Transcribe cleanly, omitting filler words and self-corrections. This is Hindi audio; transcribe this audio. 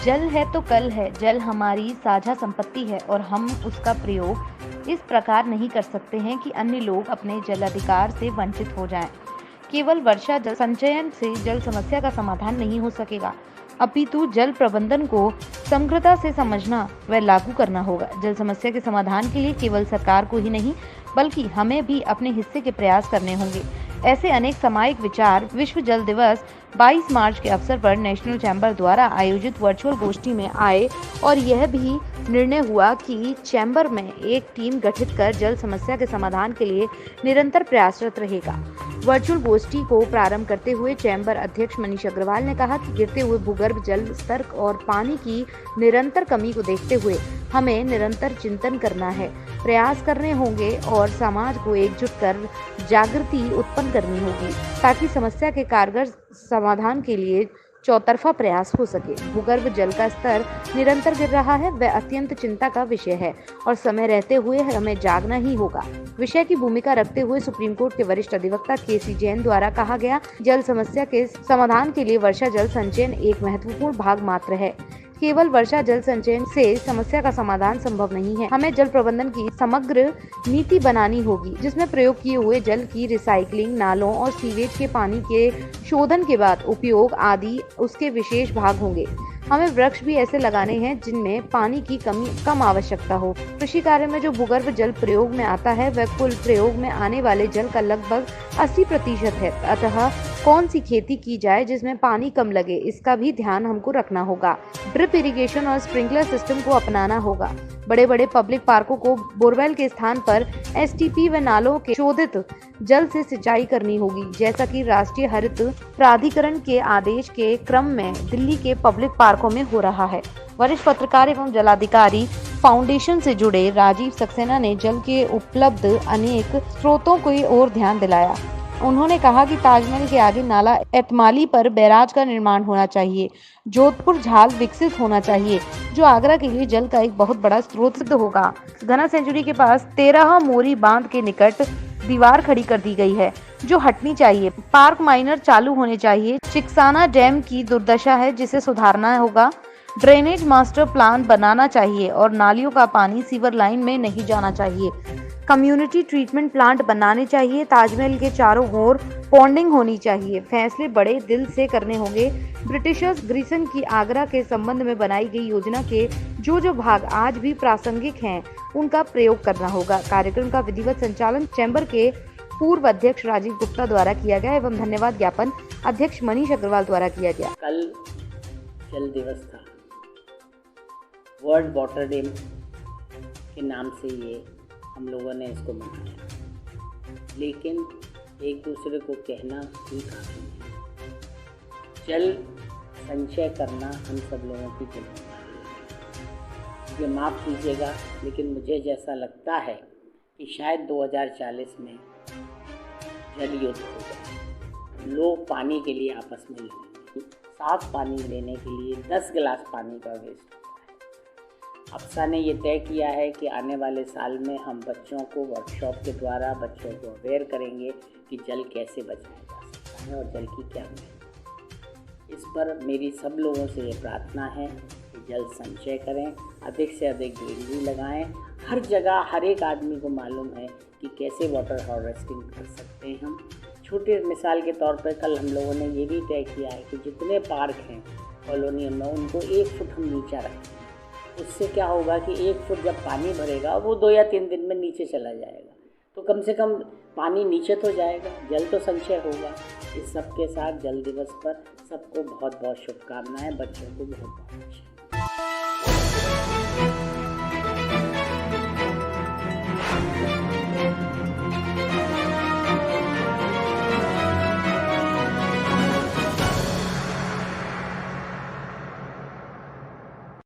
जल है तो कल है। जल हमारी साझा संपत्ति है और हम उसका प्रयोग इस प्रकार नहीं कर सकते हैं कि अन्य लोग अपने जलाधिकार से वंचित हो जाएं। केवल वर्षा जल संचयन से जल समस्या का समाधान नहीं हो सकेगा, अपितु जल प्रबंधन को समग्रता से समझना व लागू करना होगा। जल समस्या के समाधान के लिए केवल सरकार को ही नहीं, बल्कि हमें भी अपने हिस्से के प्रयास करने होंगे। ऐसे अनेक सामायिक विचार विश्व जल दिवस 22 मार्च के अवसर पर नेशनल चैम्बर द्वारा आयोजित वर्चुअल गोष्ठी में आए और यह भी निर्णय हुआ कि चैम्बर में एक टीम गठित कर जल समस्या के समाधान के लिए निरंतर प्रयासरत रहेगा। वर्चुअल गोष्ठी को प्रारंभ करते हुए चैम्बर अध्यक्ष मनीष अग्रवाल ने कहा कि गिरते हुए भूगर्भ जल स्तर और पानी की निरंतर कमी को देखते हुए हमें निरंतर चिंतन करना है, प्रयास करने होंगे और समाज को एकजुट कर जागृति उत्पन्न करनी होगी ताकि समस्या के कारगर समाधान के लिए चौतरफा प्रयास हो सके। भूगर्भ जल का स्तर निरंतर गिर रहा है, वह अत्यंत चिंता का विषय है और समय रहते हुए हमें जागना ही होगा। विषय की भूमिका रखते हुए सुप्रीम कोर्ट के वरिष्ठ अधिवक्ता केसी जैन द्वारा कहा गया, जल समस्या के समाधान के लिए वर्षा जल संचयन एक महत्वपूर्ण भाग मात्र है। केवल वर्षा जल संचयन से समस्या का समाधान संभव नहीं है। हमें जल प्रबंधन की समग्र नीति बनानी होगी, जिसमें प्रयोग किए हुए जल की रिसाइकलिंग, नालों और सीवेज के पानी के शोधन के बाद उपयोग आदि उसके विशेष भाग होंगे। हमें वृक्ष भी ऐसे लगाने हैं जिनमें पानी की कम आवश्यकता हो। कृषि कार्य में जो भूगर्भ जल प्रयोग में आता है वह कुल प्रयोग में आने वाले जल का लगभग 80% है। अतः कौन सी खेती की जाए जिसमें पानी कम लगे, इसका भी ध्यान हमको रखना होगा। ड्रिप इरिगेशन और स्प्रिंकलर सिस्टम को अपनाना होगा। बड़े बड़े पब्लिक पार्कों को बोरवेल के स्थान पर एसटीपी व नालों के शोधित जल से सिंचाई करनी होगी, जैसा कि राष्ट्रीय हरित प्राधिकरण के आदेश के क्रम में दिल्ली के पब्लिक पार्कों में हो रहा है। वरिष्ठ पत्रकार एवं जलाधिकारी फाउंडेशन से जुड़े राजीव सक्सेना ने जल के उपलब्ध अनेक स्रोतों की ओर ध्यान दिलाया। उन्होंने कहा कि ताजमहल के आगे नाला एतमाली पर बैराज का निर्माण होना चाहिए, जोधपुर झाल विकसित होना चाहिए, जो आगरा के लिए जल का एक बहुत बड़ा स्रोत सिद्ध होगा। घना सेंचुरी के पास 13 मोरी बांध के निकट दीवार खड़ी कर दी गई है, जो हटनी चाहिए। पार्क माइनर चालू होने चाहिए। चिकसाना डैम की दुर्दशा है, जिसे सुधारना होगा। ड्रेनेज मास्टर प्लान बनाना चाहिए और नालियों का पानी सीवर लाइन में नहीं जाना चाहिए। कम्युनिटी ट्रीटमेंट प्लांट बनाने चाहिए। ताजमहल के चारों ओर पॉन्डिंग होनी चाहिए। फैसले बड़े दिल से करने होंगे। ब्रिटिशर्स ग्रीसन की आगरा के संबंध में बनाई गई योजना के जो भाग आज भी प्रासंगिक हैं, उनका प्रयोग करना होगा। कार्यक्रम का विधिवत संचालन चैम्बर के पूर्व अध्यक्ष राजीव गुप्ता द्वारा किया गया एवं धन्यवाद ज्ञापन अध्यक्ष मनीष अग्रवाल द्वारा किया गया। कल जल दिवस था, वर्ल्ड वाटर डे के नाम से ये हम लोगों ने इसको मनाया, लेकिन एक दूसरे को कहना ही काफ़ी है। जल संचय करना हम सब लोगों की जिम्मेदारी है। मुझे माफ़ कीजिएगा, लेकिन मुझे जैसा लगता है कि शायद 2040 में जल युद्ध हो जाए। लोग पानी के लिए आपस में लड़ेंगे। साफ पानी लेने के लिए 10 गिलास पानी का वेस्ट होता है। अप्सा ने ये तय किया है कि आने वाले साल में हम बच्चों को वर्कशॉप के द्वारा बच्चों को अवेयर करेंगे कि जल कैसे बचाया जा सकता है और जल की क्या महत्व। इस पर मेरी सब लोगों से ये प्रार्थना है कि जल संचय करें, अधिक से अधिक ग्रीनरी लगाएं। हर जगह हर एक आदमी को मालूम है कि कैसे वाटर हार्वेस्टिंग कर सकते हैं हम। छोटे मिसाल के तौर पर कल हम लोगों ने ये भी तय किया है कि जितने पार्क हैं कॉलोनी में, उनको 1 फुट हम नीचा रखें। उससे क्या होगा कि 1 फुट जब पानी भरेगा वो 2 या 3 दिन में नीचे चला जाएगा, तो कम से कम पानी नीचे तो जाएगा, जल तो संचय होगा। इस सब के साथ जल दिवस पर सबको बहुत बहुत शुभकामनाएं। बच्चों को बहुत बहुत